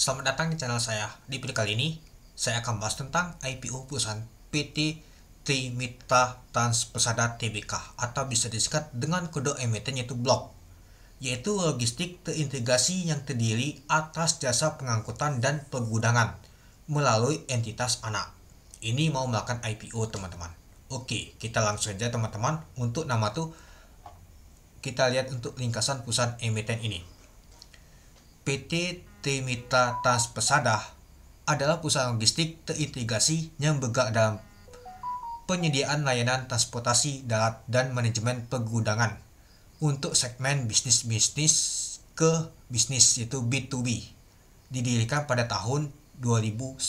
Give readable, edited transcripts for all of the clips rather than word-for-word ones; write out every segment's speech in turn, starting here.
Selamat datang di channel saya. Di video kali ini, saya akan bahas tentang IPO perusahaan PT Trimitra Trans Persada Tbk atau bisa disingkat dengan kode emiten yaitu BLOK, yaitu logistik terintegrasi yang terdiri atas jasa pengangkutan dan pergudangan melalui entitas anak. Ini mau melakukan IPO teman-teman. Oke, kita langsung saja teman-teman. Untuk nama tuh kita lihat untuk ringkasan perusahaan emiten ini. PT Trimitra Trans Persada adalah perusahaan logistik terintegrasi yang bergerak dalam penyediaan layanan transportasi darat dan manajemen pergudangan untuk segmen bisnis-bisnis ke bisnis yaitu B2B. Didirikan pada tahun 2009.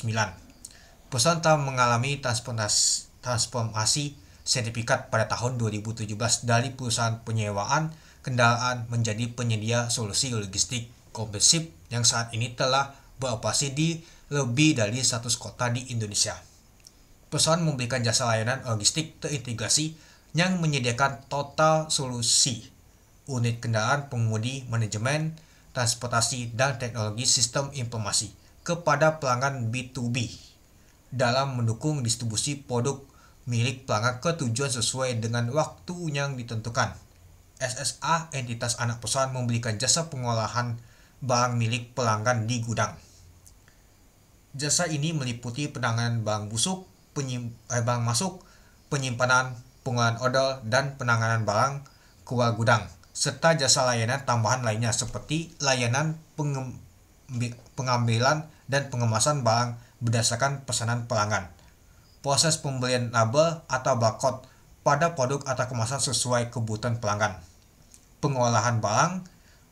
Perusahaan telah mengalami transformasi sertifikat pada tahun 2017 dari perusahaan penyewaan kendaraan menjadi penyedia solusi logistik komprehensif yang saat ini telah beroperasi di lebih dari 100 kota di Indonesia. Perusahaan memberikan jasa layanan logistik terintegrasi yang menyediakan total solusi unit kendaraan, pengemudi, manajemen, transportasi, dan teknologi sistem informasi kepada pelanggan B2B dalam mendukung distribusi produk milik pelanggan ke tujuan sesuai dengan waktu yang ditentukan. SSA, entitas anak perusahaan, memberikan jasa pengolahan barang milik pelanggan di gudang. Jasa ini meliputi penanganan barang busuk, barang masuk, penyimpanan, pengolahan odol, dan penanganan barang keluar gudang, serta jasa layanan tambahan lainnya seperti layanan pengambilan dan pengemasan barang berdasarkan pesanan pelanggan, proses pembelian label atau barcode pada produk atau kemasan sesuai kebutuhan pelanggan, pengolahan barang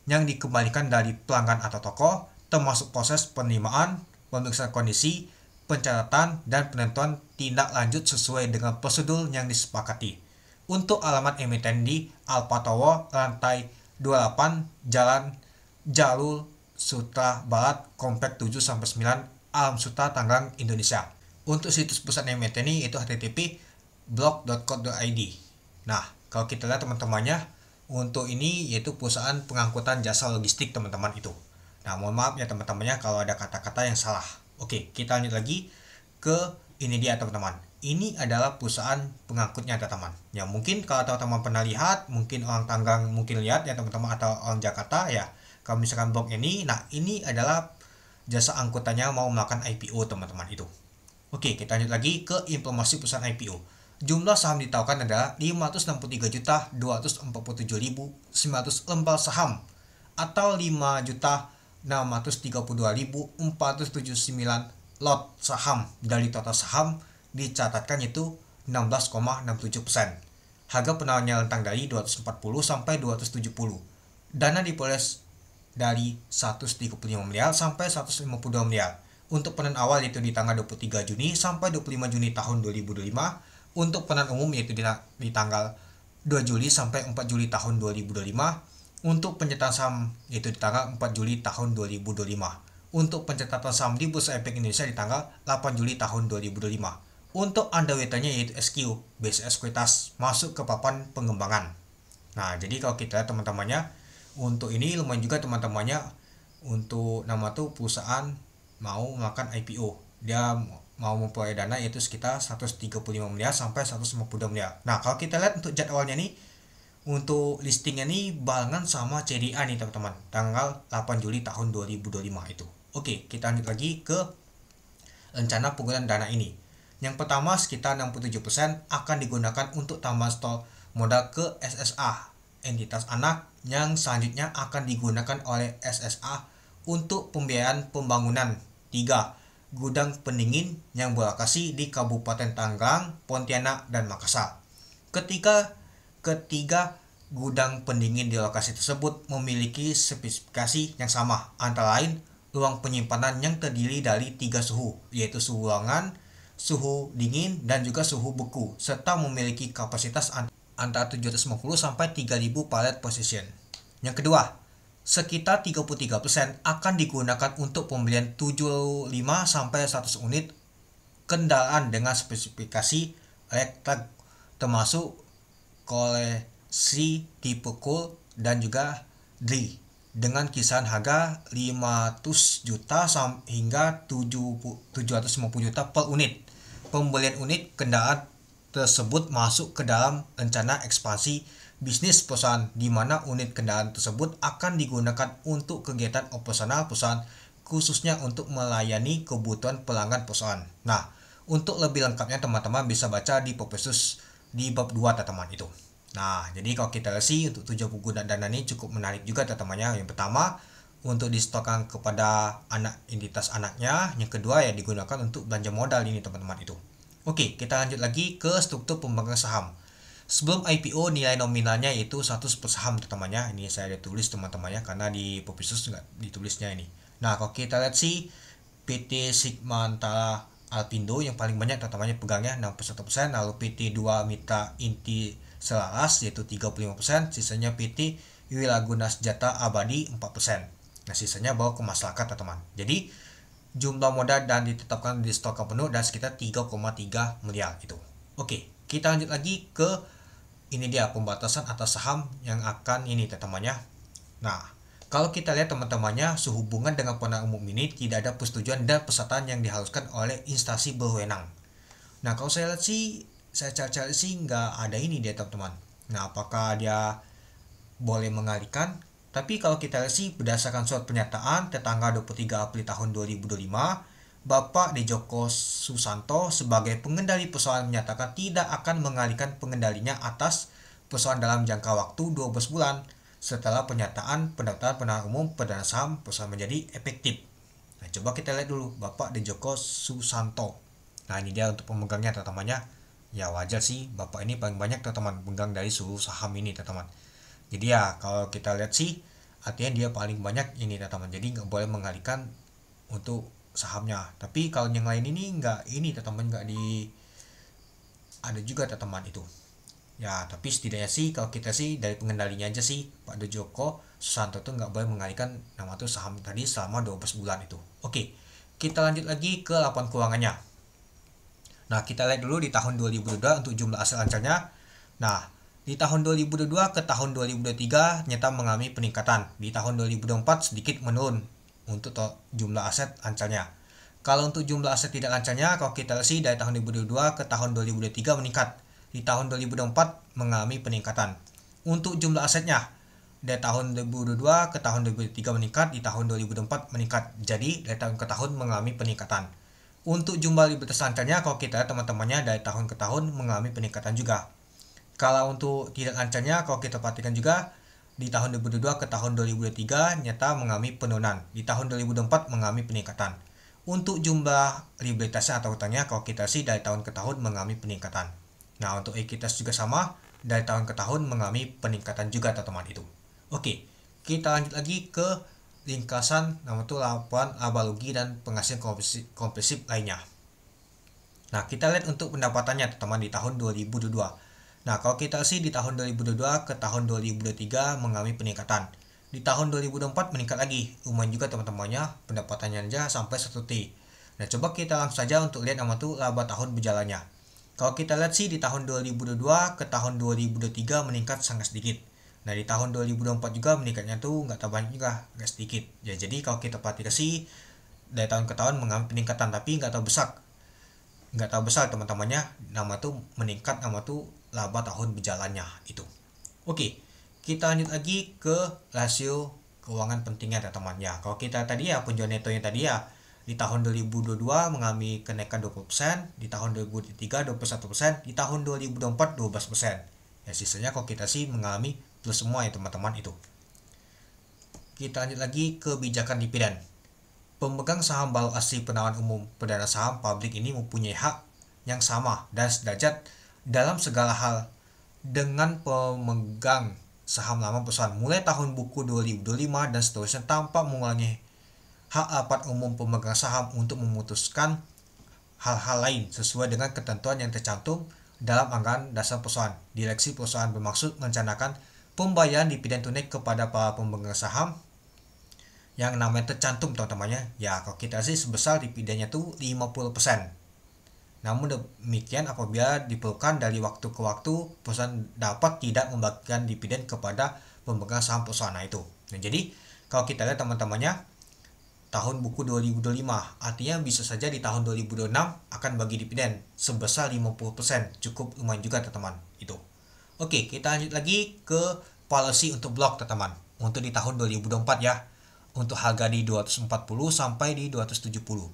yang dikembalikan dari pelanggan atau toko, termasuk proses penerimaan, pemeriksaan kondisi, pencatatan, dan penentuan tindak lanjut sesuai dengan prosedur yang disepakati. Untuk alamat emiten di Alfa Tower, lantai 28, Jalan Jalur Sutra Barat, Komplek 7-9, Alam Sutra, Tangerang, Indonesia. Untuk situs perusahaan emiten ini itu http://blog.co.id. Nah, kalau kita lihat teman-temannya, untuk ini yaitu perusahaan pengangkutan jasa logistik teman-teman itu. Nah, mohon maaf ya teman-temannya kalau ada kata-kata yang salah. Oke, kita lanjut lagi ke ini dia teman-teman. Ini adalah perusahaan pengangkutnya teman-teman. Ya mungkin kalau teman-teman pernah lihat, mungkin orang Tangerang mungkin lihat ya teman-teman, atau orang Jakarta ya. Kalau misalkan blog ini, nah ini adalah jasa angkutannya mau melakukan IPO teman-teman itu. Oke, kita lanjut lagi ke informasi perusahaan IPO. Jumlah saham ditawarkan adalah 563.247.900 lembar saham atau 5.632.479 lot saham. Dari total saham dicatatkan yaitu 16,67%. Harga penawarannya rentang dari 240 sampai 270. Dana diperoleh dari 135 miliar sampai 152 miliar. Untuk penawaran awal yaitu di tanggal 23 Juni sampai 25 Juni tahun 2025. Untuk penawaran umum yaitu di tanggal 2 Juli sampai 4 Juli tahun 2025. Untuk pencatatan saham yaitu di tanggal 4 Juli tahun 2025. Untuk pencatatan saham di Bursa Efek Indonesia di tanggal 8 Juli tahun 2025. Untuk underwriternya yaitu SQ, BCA Sekuritas, masuk ke papan pengembangan. Nah, jadi kalau kita lihat teman-temannya, untuk ini lumayan juga teman-temannya. Untuk nama tuh perusahaan mau melakukan IPO. Dia mau memperoleh dana yaitu sekitar 135 miliar sampai 152 miliar. Nah, kalau kita lihat untuk jadwalnya nih, untuk listingnya nih barengan sama CDA nih teman-teman, tanggal 8 Juli tahun 2025 itu. Oke, kita lanjut lagi ke rencana penggunaan dana ini. Yang pertama, sekitar 67% akan digunakan untuk tambahan stok modal ke SSA, entitas anak, yang selanjutnya akan digunakan oleh SSA untuk pembiayaan pembangunan 3 gudang pendingin yang berlokasi di Kabupaten Tangerang, Pontianak, dan Makassar. Ketiga gudang pendingin di lokasi tersebut memiliki spesifikasi yang sama, antara lain ruang penyimpanan yang terdiri dari 3 suhu, yaitu suhu ruangan, suhu dingin, dan juga suhu beku, serta memiliki kapasitas antara 750 sampai 3000 pallet position. Yang kedua, sekitar 33% akan digunakan untuk pembelian 75 sampai 100 unit kendaraan dengan spesifikasi elektrik, termasuk koleksi tipe cool dan juga DRI. dengan kisaran harga 500 juta hingga 750 juta per unit. Pembelian unit kendaraan tersebut masuk ke dalam rencana ekspansi bisnis perusahaan, di mana unit kendaraan tersebut akan digunakan untuk kegiatan operasional perusahaan, khususnya untuk melayani kebutuhan pelanggan perusahaan. Nah, untuk lebih lengkapnya teman-teman bisa baca di Populus di bab 2 teman-teman itu. Nah, jadi kalau kita lihat sih untuk tujuan penggunaan dana ini cukup menarik juga teman-temannya. Yang pertama, untuk disetorkan kepada anak entitas anaknya. Yang kedua ya digunakan untuk belanja modal ini teman-teman itu. Oke, kita lanjut lagi ke struktur pemegang saham. Sebelum IPO nilai nominalnya yaitu 100 per saham teman-temannya. Ini saya ada tulis teman-temannya karena di Populus nggak ditulisnya ini. Nah, kalau kita lihat sih PT Sigmantara Alpindo yang paling banyak teman-temannya pegangnya 61%, lalu PT 2 Mitra Inti Selaras yaitu 35%, sisanya PT Wilaguna Sejahtera Abadi 4%. Nah, sisanya bawa ke masyarakat teman-teman. Jadi jumlah modal dan ditetapkan di stok penuh dan sekitar 3,3 miliar itu. Oke, kita lanjut lagi ke ini dia pembatasan atas saham yang akan ini teman-temannya. Nah, kalau kita lihat teman-temannya sehubungan dengan penawaran umum ini tidak ada persetujuan dan pesertaan yang diharuskan oleh instansi berwenang. Nah, kalau saya lihat sih saya cari sih nggak ada ini dia teman-teman. Nah, apakah dia boleh mengalihkan? Tapi kalau kita lihat sih berdasarkan surat pernyataan tertanggal 23 April tahun 2025, Bapak Djoko Susanto sebagai pengendali perusahaan menyatakan tidak akan mengalihkan pengendalinya atas perusahaan dalam jangka waktu 12 bulan setelah pernyataan pendaftaran penawaran umum perdana saham perusahaan menjadi efektif. Nah, coba kita lihat dulu Bapak Djoko Susanto. Nah, ini dia untuk pemegangnya teman-temannya. Ya wajar sih Bapak ini paling banyak teman-teman pegang dari seluruh saham ini teman-teman. Jadi ya kalau kita lihat sih artinya dia paling banyak ini teman-teman. Jadi nggak boleh mengalihkan untuk sahamnya. Tapi kalau yang lain ini nggak ini teman-teman, nggak di ada juga teman-teman itu. Ya tapi setidaknya sih kalau kita sih dari pengendalinya aja sih Pak Djoko Susanto tuh nggak boleh mengalihkan nama tuh saham tadi selama 12 bulan itu. Oke, kita lanjut lagi ke laporan keuangannya. Nah, kita lihat dulu di tahun 2022 untuk jumlah aset lancarnya. Nah, di tahun 2022 ke tahun 2023 nyata mengalami peningkatan. Di tahun 2024 sedikit menurun untuk jumlah aset lancarnya. Kalau untuk jumlah aset tidak lancarnya, kalau kita lihat sih dari tahun 2022 ke tahun 2023 meningkat. Di tahun 2024 mengalami peningkatan. Untuk jumlah asetnya, dari tahun 2022 ke tahun 2023 meningkat, di tahun 2024 meningkat. Jadi, dari tahun ke tahun mengalami peningkatan. Untuk jumlah likuiditas lancarnya kalau kita lihat teman-temannya dari tahun ke tahun mengalami peningkatan juga. Kalau untuk tidak lancarnya kalau kita perhatikan juga di tahun 2022 ke tahun 2023 nyata mengalami penurunan. Di tahun 2024 mengalami peningkatan. Untuk jumlah likuiditasnya atau hutangnya kalau kita sih dari tahun ke tahun mengalami peningkatan. Nah, untuk ekuitas juga sama dari tahun ke tahun mengalami peningkatan juga teman-teman itu. Oke, kita lanjut lagi ke ringkasan nama itu laporan laba rugi dan penghasilan kompresif lainnya. Nah, kita lihat untuk pendapatannya teman-teman di tahun 2022. Nah, kalau kita sih di tahun 2022 ke tahun 2023 mengalami peningkatan. Di tahun 2024 meningkat lagi. Lumayan juga teman-temannya pendapatannya aja sampai 1 T. Nah, coba kita langsung saja untuk lihat nama itu laba tahun berjalannya. Kalau kita lihat sih di tahun 2022 ke tahun 2023 meningkat sangat sedikit. Nah, di tahun 2024 juga meningkatnya tuh nggak terlalu banyak juga, nggak sedikit. Ya, jadi kalau kita perhatikan sih dari tahun ke tahun mengalami peningkatan, tapi nggak terlalu besar teman-temannya. Nama tuh meningkat, nama tuh laba tahun berjalannya itu. Oke, kita lanjut lagi ke rasio keuangan pentingnya teman-teman. Ya, kalau kita tadi ya penjualan netonya tadi ya di tahun 2022 mengalami kenaikan 20%, di tahun 2023 21%, di tahun 2024 12%. Ya, sisanya kalau kita sih mengalami plus semua ya teman-teman itu. Kita lanjut lagi ke kebijakan dividen. Pemegang saham baru asli penawaran umum perdana saham publik ini mempunyai hak yang sama dan sederajat dalam segala hal dengan pemegang saham lama perusahaan mulai tahun buku 2025 dan seterusnya tanpa mengurangi hak rapat umum pemegang saham untuk memutuskan hal-hal lain sesuai dengan ketentuan yang tercantum dalam anggaran dasar perusahaan. Direksi perusahaan bermaksud merencanakan pembayaran dividen tunai kepada para pemegang saham yang namanya tercantum teman-temannya. Ya, kalau kita sih sebesar dividennya tuh 50%. Namun demikian apabila diperlukan dari waktu ke waktu perusahaan dapat tidak membagikan dividen kepada pemegang saham perusahaan itu. Nah, jadi kalau kita lihat teman-temannya tahun buku 2025, artinya bisa saja di tahun 2026 akan bagi dividen sebesar 50%, cukup lumayan juga teman-teman itu. Oke, kita lanjut lagi ke policy untuk blok teman-teman untuk di tahun 2024 ya, untuk harga di 240 sampai di 270.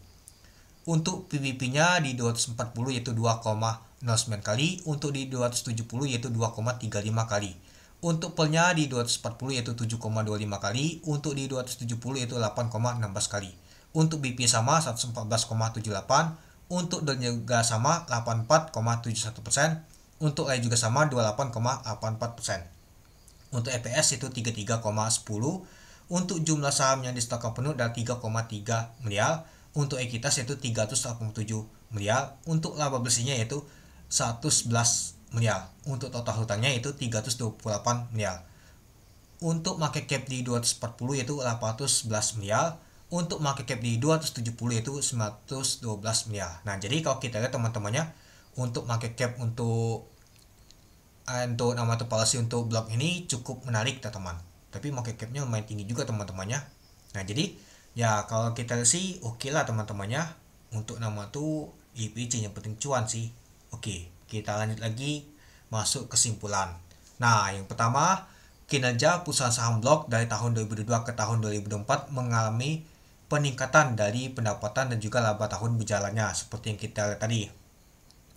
Untuk PBP-nya di 240 yaitu 2,09 kali, untuk di 270 yaitu 2,35 kali. Untuk pelnya di 240 yaitu 7,25 kali, untuk di 270 yaitu 8,16 kali. Untuk BP sama 114,78, untuk DOL juga sama 84,71%, untuk LAI juga sama 28,84%. Untuk EPS itu 33,10, untuk jumlah saham yang disetorkan penuh adalah 3,3 miliar, untuk ekuitas yaitu 387 miliar, untuk laba bersihnya yaitu 111 miliar, untuk total hutangnya itu 328 miliar. Untuk market cap di 240 yaitu 811 miliar, untuk market cap di 270 yaitu 912 miliar. Nah, jadi kalau kita lihat teman-temannya, untuk market cap untuk nama atau policy untuk blok ini cukup menarik teman-teman. Tapi market capnya lumayan tinggi juga teman-temannya. Nah, jadi ya kalau kita sih oke lah teman-temannya, untuk nama tuh IPC yang penting cuan sih. Oke, kita lanjut lagi masuk kesimpulan. Nah, yang pertama, kinerja perusahaan saham blok dari tahun 2022 ke tahun 2024 mengalami peningkatan dari pendapatan dan juga laba tahun berjalannya seperti yang kita lihat tadi.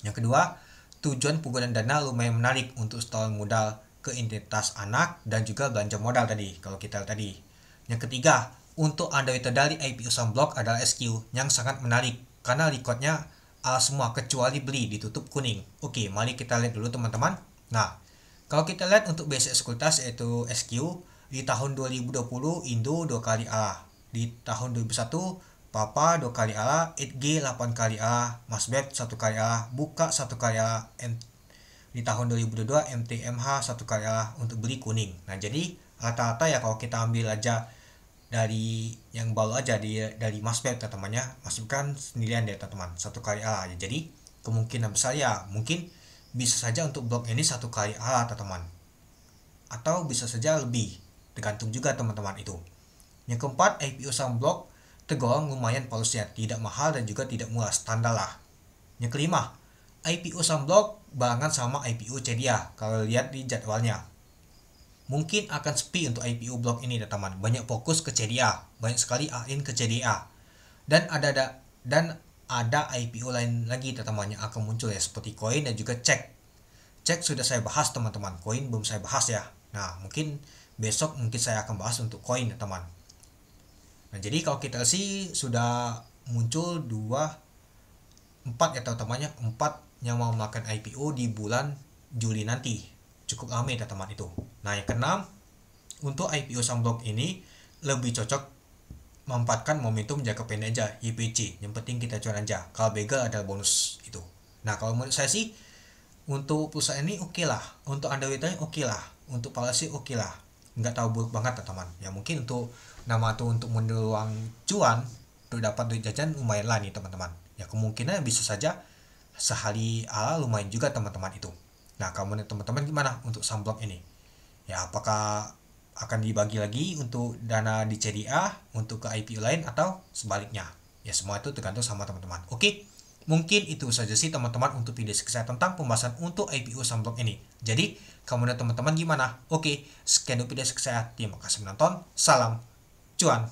Yang kedua, tujuan penggunaan dana lumayan menarik untuk setoran modal ke entitas anak dan juga belanja modal tadi kalau kita lihat tadi. Yang ketiga, untuk underwriter dari IPO saham blok adalah SQ yang sangat menarik karena recordnya semua kecuali beli ditutup kuning. Oke, mari kita lihat dulu teman-teman. Nah, kalau kita lihat untuk basic sekuritas yaitu SQ di tahun 2020 Indo 2 kali A, di tahun 2001 Papa 2 kali A, 8G 8 kali A, Masbet 1 kali A, Buka 1 kali A, di tahun 2022 MTMH 1 kali A untuk beli kuning. Nah, jadi rata-rata ya kalau kita ambil aja dari yang baru aja dari Masbet teman-temannya, masukkan sendirian deh teman-teman 1 kali A. Jadi kemungkinan besar ya mungkin bisa saja untuk blok ini 1 kali A teman-teman, atau bisa saja lebih, tergantung juga teman-teman itu. Yang keempat, IPO saham blok tergolong lumayan polusnya, tidak mahal dan juga tidak murah, standar lah. Yang kelima, IPO saham blok barengan sama IPO CDA kalau lihat di jadwalnya. Mungkin akan sepi untuk IPO blok ini teman-teman, banyak fokus ke CDA, banyak sekali AIN ke CDA. Dan ada IPO lain lagi teman-teman yang akan muncul ya, seperti koin dan juga cek. Cek sudah saya bahas teman-teman, koin belum saya bahas ya. Nah, mungkin besok saya akan bahas untuk koin teman-teman. Nah, jadi kalau kita sih sudah muncul 4 ya teman-temannya, 4 yang mau melakukan IPO di bulan Juli nanti. Cukup ramai teman-teman itu. Nah, yang keenam, untuk IPO saham blok ini lebih cocok memanfaatkan momentum jangka pendek aja, YPC. Yang penting kita cuan aja. Kalau begal adalah bonus itu. Nah, kalau menurut saya sih untuk perusahaan ini oke lah. Untuk underwriter oke lah. Untuk policy oke lah. Nggak tahu buruk banget teman-teman. Ya mungkin untuk nama tuh untuk mendulang cuan untuk dapat duit jajan lumayan lah nih teman-teman. Ya kemungkinan bisa saja sehari ala lumayan juga teman-teman itu. Nah, kamu teman-teman gimana untuk saham blok ini? Ya, apakah akan dibagi lagi untuk dana di CDA untuk ke IPO lain atau sebaliknya? Ya, semua itu tergantung sama teman-teman. Oke, mungkin itu saja sih teman-teman untuk video saya tentang pembahasan untuk IPO saham blok ini. Jadi, kamu dan teman-teman gimana? Oke, sekian dulu video saya. Terima kasih menonton. Salam cuan.